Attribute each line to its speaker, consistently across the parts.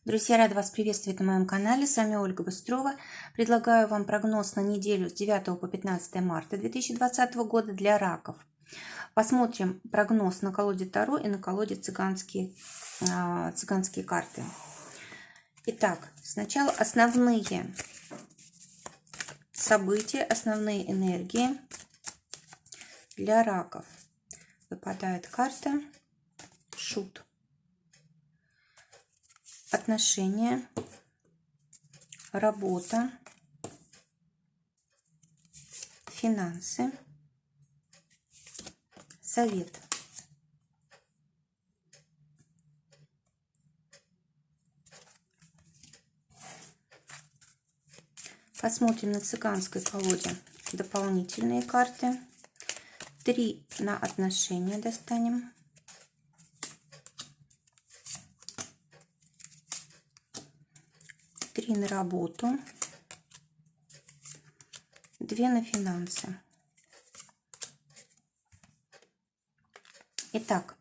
Speaker 1: Друзья, рада вас приветствовать на моем канале. С вами Ольга Быстрова. Предлагаю вам прогноз на неделю с 9 по 15 марта 2020 года для раков. Посмотрим прогноз на колоде Таро и на колоде цыганские карты. Итак, сначала основные события, основные энергии для раков. Выпадает карта Шут. Отношения, работа, финансы, совет. Посмотрим на цыганской колоде дополнительные карты. 3 на отношения достанем. 3 на работу, 2 на финансы. Итак,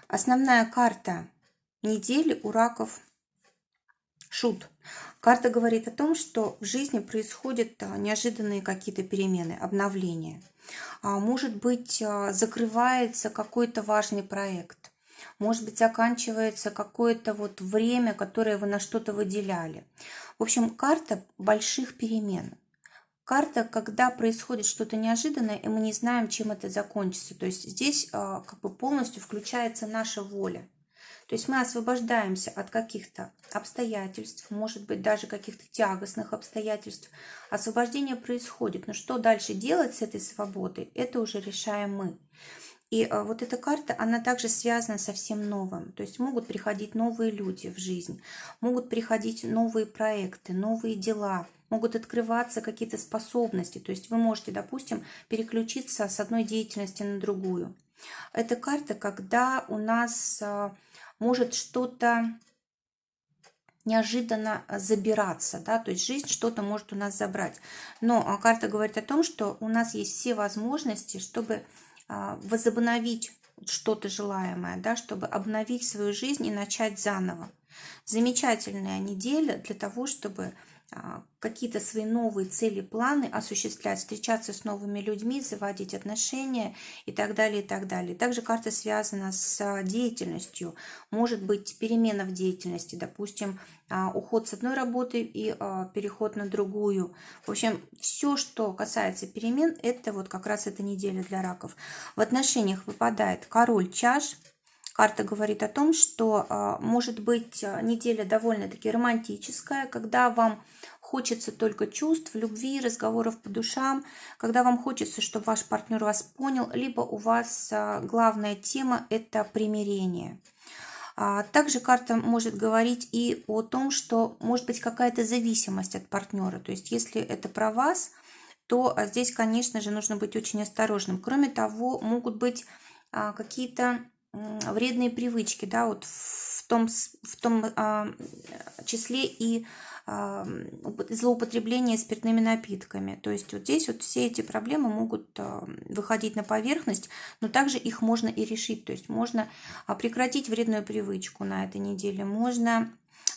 Speaker 1: основная карта недели у раков Шут. Карта говорит о том, что в жизни происходят неожиданные какие-то перемены, обновления. Может быть, закрывается какой-то важный проект. Может быть, заканчивается какое-то время, которое вы на что-то выделяли. В общем, карта больших перемен. Карта, когда происходит что-то неожиданное, и мы не знаем, чем это закончится. То есть здесь полностью включается наша воля. То есть мы освобождаемся от каких-то обстоятельств, может быть, даже каких-то тягостных обстоятельств. Освобождение происходит. Но что дальше делать с этой свободой, это уже решаем мы. И вот эта карта, она также связана со всем новым. То есть могут приходить новые люди в жизнь, могут приходить новые проекты, новые дела, могут открываться какие-то способности. То есть вы можете, допустим, переключиться с одной деятельности на другую. Это карта, когда у нас может что-то неожиданно забираться, да, то есть жизнь что-то может у нас забрать. Но карта говорит о том, что у нас есть все возможности, чтобы возобновить что-то желаемое, да, чтобы обновить свою жизнь и начать заново. Замечательная неделя для того, чтобы какие-то свои новые цели, планы осуществлять, встречаться с новыми людьми, заводить отношения и так далее, и так далее. Также карта связана с деятельностью. Может быть перемена в деятельности, допустим, уход с одной работы и переход на другую. В общем, все, что касается перемен, это вот как раз эта неделя для раков. В отношениях выпадает король чаш. Карта говорит о том, что может быть неделя довольно-таки романтическая, когда вам хочется только чувств, любви, разговоров по душам, когда вам хочется, чтобы ваш партнер вас понял, либо у вас главная тема – это примирение. Также карта может говорить и о том, что может быть какая-то зависимость от партнера. То есть если это про вас, то здесь, конечно же, нужно быть очень осторожным. Кроме того, могут быть какие-то вредные привычки, да, вот в том числе и злоупотребление спиртными напитками. То есть вот здесь вот все эти проблемы могут выходить на поверхность, но также их можно и решить. То есть можно прекратить вредную привычку на этой неделе, можно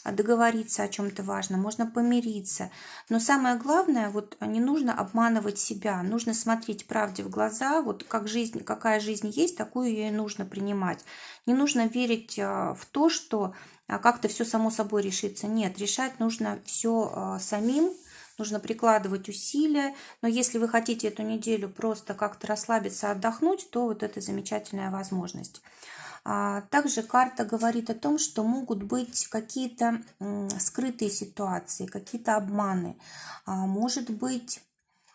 Speaker 1: договориться о чем-то важном, можно помириться. Но самое главное, вот не нужно обманывать себя, нужно смотреть правде в глаза, вот как жизнь, какая жизнь есть, такую ее и нужно принимать. Не нужно верить в то, что как-то все само собой решится. Нет, решать нужно все самим, нужно прикладывать усилия. Но если вы хотите эту неделю просто как-то расслабиться, отдохнуть, то вот это замечательная возможность. Также карта говорит о том, что могут быть какие-то скрытые ситуации, какие-то обманы. Может быть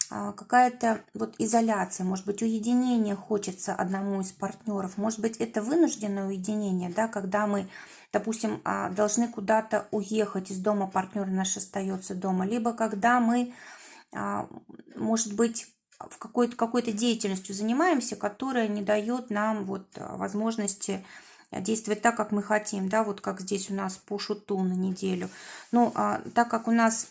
Speaker 1: какая-то вот изоляция, может быть уединение хочется одному из партнеров. Может быть это вынужденное уединение, да, когда мы, допустим, должны куда-то уехать из дома, партнер наш остается дома. Либо когда мы, может быть, в какой-то деятельностью занимаемся, которая не дает нам вот возможности действовать так, как мы хотим, да, вот как здесь у нас по шуту на неделю. Но так как у нас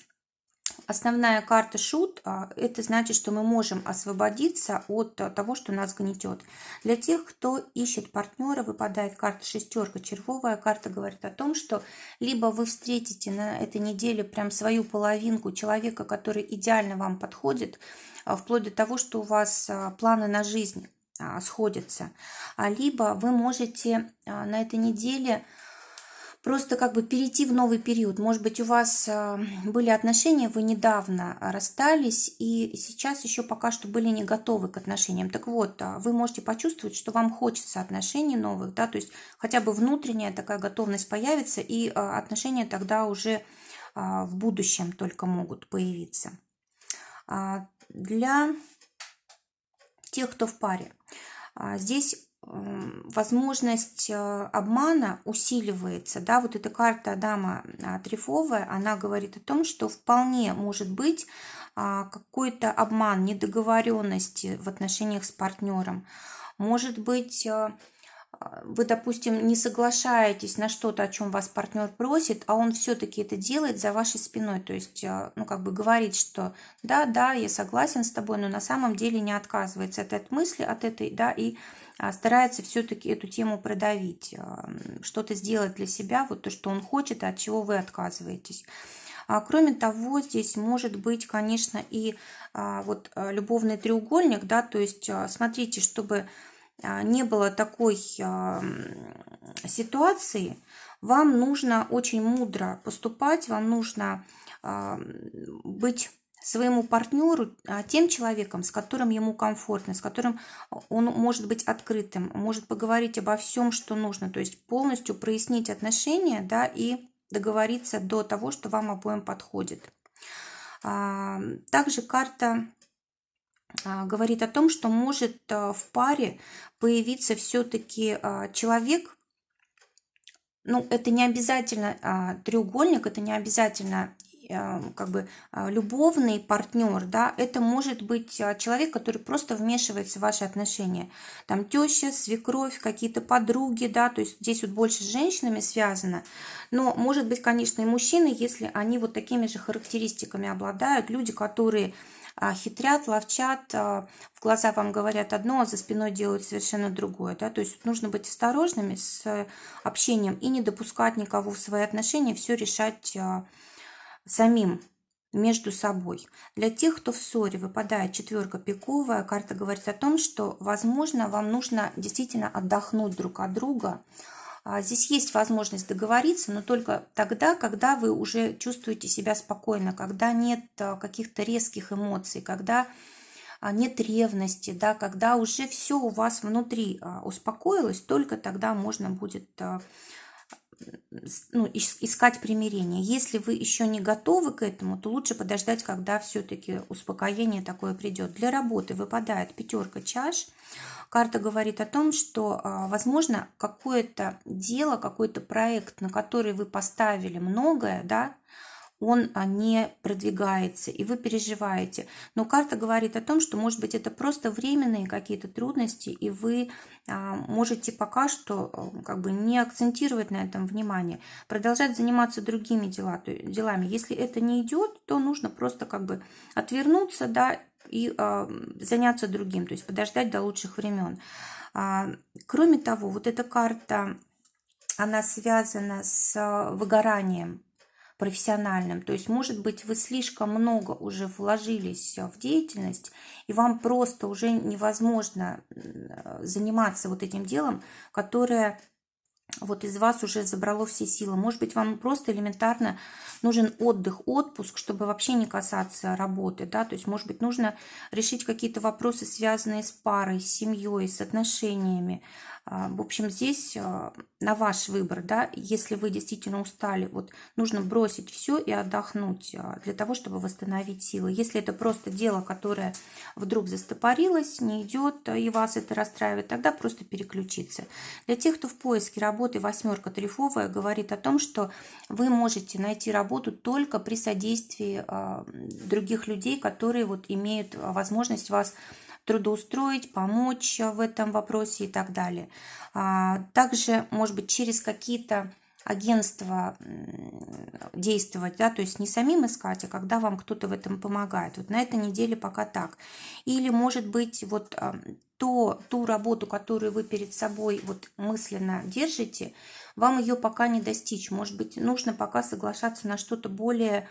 Speaker 1: основная карта шут, это значит, что мы можем освободиться от того, что нас гнетет. Для тех, кто ищет партнера, выпадает карта шестерка червовая. Карта говорит о том, что либо вы встретите на этой неделе прям свою половинку, человека, который идеально вам подходит, вплоть до того, что у вас планы на жизнь сходятся. Либо вы можете на этой неделе просто как бы перейти в новый период. Может быть, у вас были отношения, вы недавно расстались, и сейчас еще пока что были не готовы к отношениям. Так вот, вы можете почувствовать, что вам хочется отношений новых, да, то есть хотя бы внутренняя такая готовность появится, и отношения тогда уже в будущем только могут появиться. Для тех, кто в паре, здесь возможность обмана усиливается, да, вот эта карта дама трефовая, она говорит о том, что вполне может быть какой-то обман, недоговоренности в отношениях с партнером. Может быть, вы, допустим, не соглашаетесь на что-то, о чем вас партнер просит, а он все-таки это делает за вашей спиной. То есть, ну, как бы говорит, что да, да, я согласен с тобой, но на самом деле не отказывается от мысли, от этой, да, и старается все-таки эту тему продавить, что-то сделать для себя, вот то, что он хочет, от чего вы отказываетесь. Кроме того, здесь может быть, конечно, и вот любовный треугольник, да, то есть смотрите, чтобы не было такой ситуации, вам нужно очень мудро поступать, вам нужно быть своему партнеру тем человеком, с которым ему комфортно, с которым он может быть открытым, может поговорить обо всем, что нужно, то есть полностью прояснить отношения, да, и договориться до того, что вам обоим подходит. Также карта говорит о том, что может в паре появиться все-таки человек, ну, это не обязательно треугольник, это не обязательно как бы любовный партнер, да, это может быть человек, который просто вмешивается в ваши отношения. Там теща, свекровь, какие-то подруги, да, то есть здесь вот больше с женщинами связано, но может быть, конечно, и мужчины, если они вот такими же характеристиками обладают, люди, которые хитрят, ловчат, в глаза вам говорят одно, а за спиной делают совершенно другое. Да? То есть нужно быть осторожными с общением и не допускать никого в свои отношения, все решать самим между собой. Для тех, кто в ссоре, выпадает четверка пиковая, карта говорит о том, что, возможно, вам нужно действительно отдохнуть друг от друга. Здесь есть возможность договориться, но только тогда, когда вы уже чувствуете себя спокойно, когда нет каких-то резких эмоций, когда нет ревности, да, когда уже все у вас внутри успокоилось, только тогда можно будет искать примирение. Если вы еще не готовы к этому, то лучше подождать, когда все-таки успокоение такое придет. Для работы выпадает пятерка чаш. Карта говорит о том, что, возможно, какое-то дело, какой-то проект, на который вы поставили многое, да, он не продвигается, и вы переживаете. Но карта говорит о том, что, может быть, это просто временные какие-то трудности, и вы можете пока что как бы не акцентировать на этом внимание, продолжать заниматься другими делами. Если это не идет, то нужно просто как бы отвернуться, да, и заняться другим, то есть подождать до лучших времен. Кроме того, вот эта карта, она связана с выгоранием профессиональным. То есть, может быть, вы слишком много уже вложились в деятельность, и вам просто уже невозможно заниматься вот этим делом, которое вот из вас уже забрало все силы. Может быть, вам просто элементарно нужен отдых, отпуск, чтобы вообще не касаться работы, да, то есть, может быть, нужно решить какие-то вопросы, связанные с парой, с семьей, с отношениями. В общем, здесь на ваш выбор, да, если вы действительно устали, вот нужно бросить все и отдохнуть для того, чтобы восстановить силы. Если это просто дело, которое вдруг застопорилось, не идет, и вас это расстраивает, тогда просто переключиться. Для тех, кто в поиске работы, восьмерка трефовая говорит о том, что вы можете найти работу только при содействии других людей, которые вот имеют возможность вас трудоустроить, помочь в этом вопросе и так далее. Также, может быть, через какие-то агентство действовать, да, то есть не самим искать, а когда вам кто-то в этом помогает. Вот на этой неделе пока так. Или, может быть, вот ту работу, которую вы перед собой вот мысленно держите, вам ее пока не достичь. Может быть, нужно пока соглашаться на что-то более,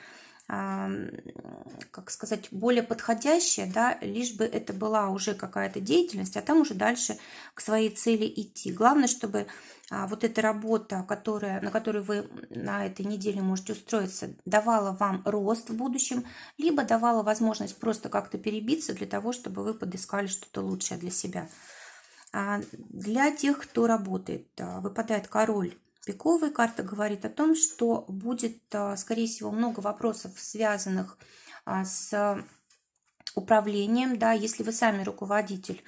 Speaker 1: как сказать, более подходящее, да, лишь бы это была уже какая-то деятельность, а там уже дальше к своей цели идти. Главное, чтобы вот эта работа, на которую вы на этой неделе можете устроиться, давала вам рост в будущем, либо давала возможность просто как-то перебиться для того, чтобы вы подыскали что-то лучшее для себя. Для тех, кто работает, выпадает король пиковый. Карта говорит о том, что будет, скорее всего, много вопросов, связанных с управлением. Да, если вы сами руководитель,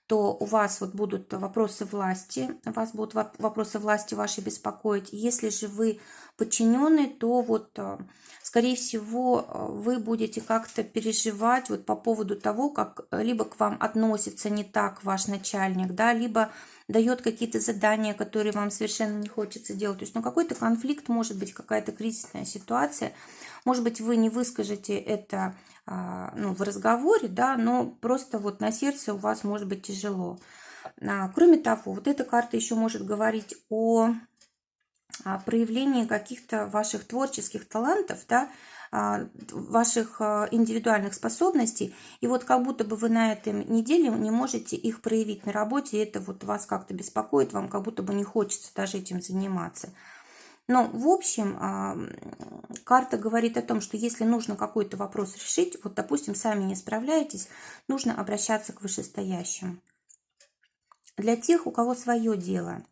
Speaker 1: то у вас вот будут вопросы власти, вас будут вопросы власти ваши беспокоить. Если же вы подчиненный, то вот, скорее всего, вы будете как-то переживать вот по поводу того, как либо к вам относится не так ваш начальник, да, либо дает какие-то задания, которые вам совершенно не хочется делать. То есть, ну, какой-то конфликт, может быть, какая-то кризисная ситуация. Может быть, вы не выскажете это в разговоре, да, но просто вот на сердце у вас может быть тяжело. Кроме того, вот эта карта еще может говорить о проявлении каких-то ваших творческих талантов, да, ваших индивидуальных способностей, и вот как будто бы вы на этой неделе не можете их проявить на работе, и это вот вас как-то беспокоит, вам как будто бы не хочется даже этим заниматься. Но, в общем, карта говорит о том, что если нужно какой-то вопрос решить, вот, допустим, сами не справляетесь, нужно обращаться к вышестоящим. Для тех, у кого свое дело,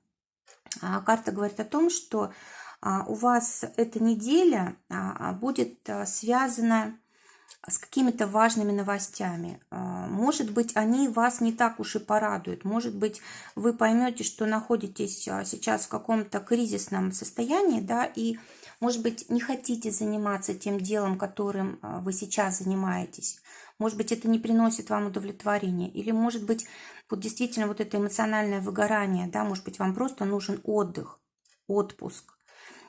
Speaker 1: карта говорит о том, что у вас эта неделя будет связана с какими-то важными новостями. Может быть, они вас не так уж и порадуют. Может быть, вы поймете, что находитесь сейчас в каком-то кризисном состоянии, да, и, может быть, не хотите заниматься тем делом, которым вы сейчас занимаетесь. Может быть, это не приносит вам удовлетворения. Или, может быть, вот действительно вот это эмоциональное выгорание, да, может быть, вам просто нужен отдых, отпуск.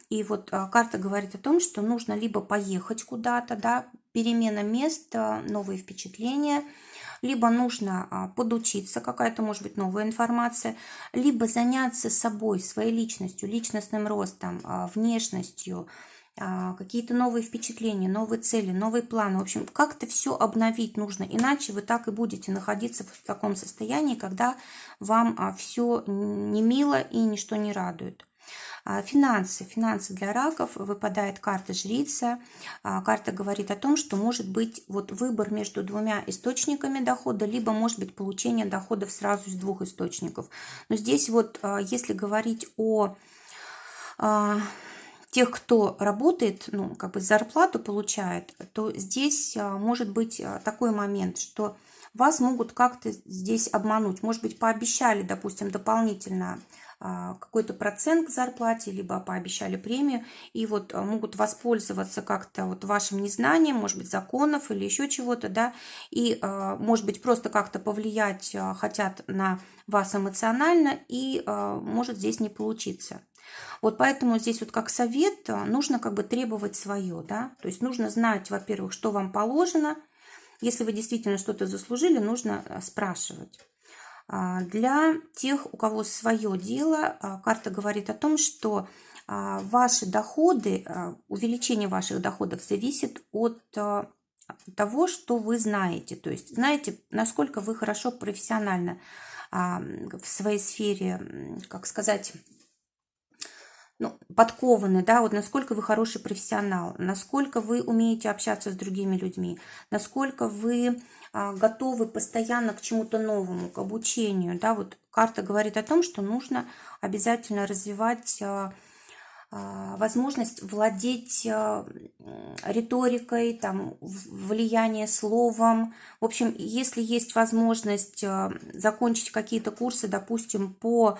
Speaker 1: И вот карта говорит о том, что нужно либо поехать куда-то, да, перемена мест, новые впечатления, либо нужно подучиться, какая-то, может быть, новая информация, либо заняться собой, своей личностью, личностным ростом, внешностью, какие-то новые впечатления, новые цели, новые планы. В общем, как-то все обновить нужно, иначе вы так и будете находиться в таком состоянии, когда вам все не мило и ничто не радует. Финансы для раков, выпадает карта жрица. Карта говорит о том, что может быть вот выбор между двумя источниками дохода, либо может быть получение доходов сразу из двух источников. Но здесь вот, если говорить о тех, кто работает, ну, как бы зарплату получает, то здесь может быть такой момент, что вас могут как-то здесь обмануть. Может быть, пообещали, допустим, дополнительно какой-то процент к зарплате, либо пообещали премию, и вот могут воспользоваться как-то вот вашим незнанием, может быть, законов или еще чего-то, да, и, может быть, просто как-то повлиять хотят на вас эмоционально, и может здесь не получиться. Вот поэтому здесь вот как совет нужно как бы требовать свое, да, то есть нужно знать, во-первых, что вам положено, если вы действительно что-то заслужили, нужно спрашивать. Для тех, у кого свое дело, карта говорит о том, что ваши доходы, увеличение ваших доходов зависит от того, что вы знаете. То есть знаете, насколько вы хорошо профессионально в своей сфере, как сказать, ну, подкованы, да, вот насколько вы хороший профессионал, насколько вы умеете общаться с другими людьми, насколько вы готовы постоянно к чему-то новому, к обучению, да, вот карта говорит о том, что нужно обязательно развивать возможность владеть риторикой, там, влияние словом. В общем, если есть возможность закончить какие-то курсы, допустим, по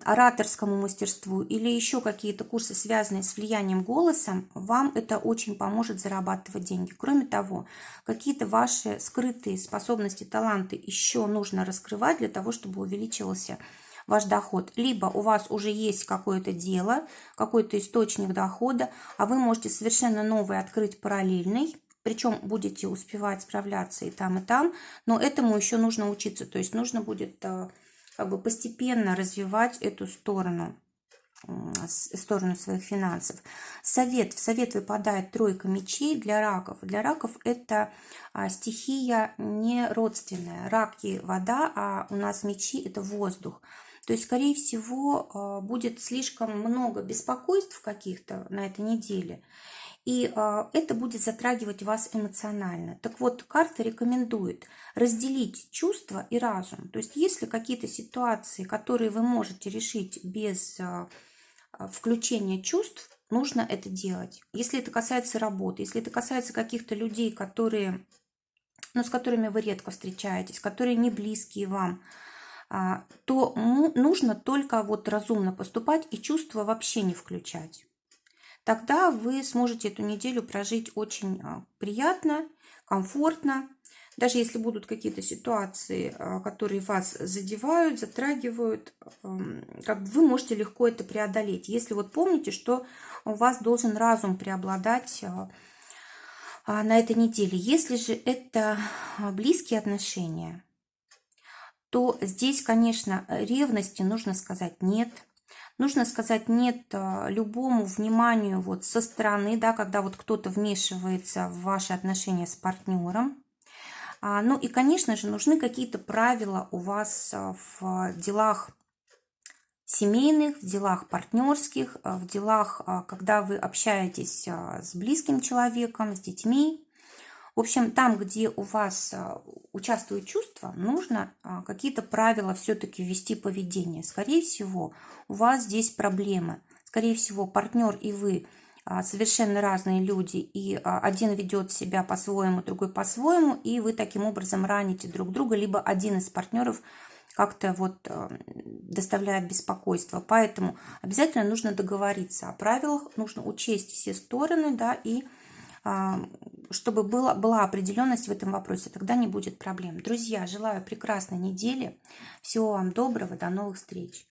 Speaker 1: ораторскому мастерству или еще какие-то курсы, связанные с влиянием голосом, вам это очень поможет зарабатывать деньги. Кроме того, какие-то ваши скрытые способности, таланты еще нужно раскрывать для того, чтобы увеличивался ваш доход. Либо у вас уже есть какое-то дело, какой-то источник дохода, а вы можете совершенно новый открыть параллельный, причем будете успевать справляться и там, но этому еще нужно учиться, то есть нужно будет как бы постепенно развивать эту сторону своих финансов. В совет выпадает тройка мечей для раков. Для раков это стихия не родственная. Раки вода, а у нас мечи это воздух. То есть, скорее всего, будет слишком много беспокойств каких-то на этой неделе. И это будет затрагивать вас эмоционально. Так вот, карта рекомендует разделить чувства и разум. То есть, если какие-то ситуации, которые вы можете решить без включения чувств, нужно это делать. Если это касается работы, если это касается каких-то людей, которые, с которыми вы редко встречаетесь, которые не близкие вам, то нужно только вот разумно поступать и чувства вообще не включать. Тогда вы сможете эту неделю прожить очень приятно, комфортно. Даже если будут какие-то ситуации, которые вас задевают, затрагивают, как бы вы можете легко это преодолеть. Если вот помните, что у вас должен разум преобладать на этой неделе. Если же это близкие отношения, то здесь, конечно, ревности нужно сказать «нет». Нужно сказать «нет» любому вниманию вот со стороны, да, когда вот кто-то вмешивается в ваши отношения с партнером. Ну и, конечно же, нужны какие-то правила у вас в делах семейных, в делах партнерских, в делах, когда вы общаетесь с близким человеком, с детьми. В общем, там, где у вас участвуют чувства, нужно какие-то правила все-таки ввести поведение. Скорее всего, у вас здесь проблемы. Скорее всего, партнер и вы совершенно разные люди, и один ведет себя по-своему, другой по-своему, и вы таким образом раните друг друга, либо один из партнеров как-то вот доставляет беспокойство. Поэтому обязательно нужно договориться о правилах, нужно учесть все стороны, да, и чтобы была определенность в этом вопросе, тогда не будет проблем. Друзья, желаю прекрасной недели. Всего вам доброго, до новых встреч.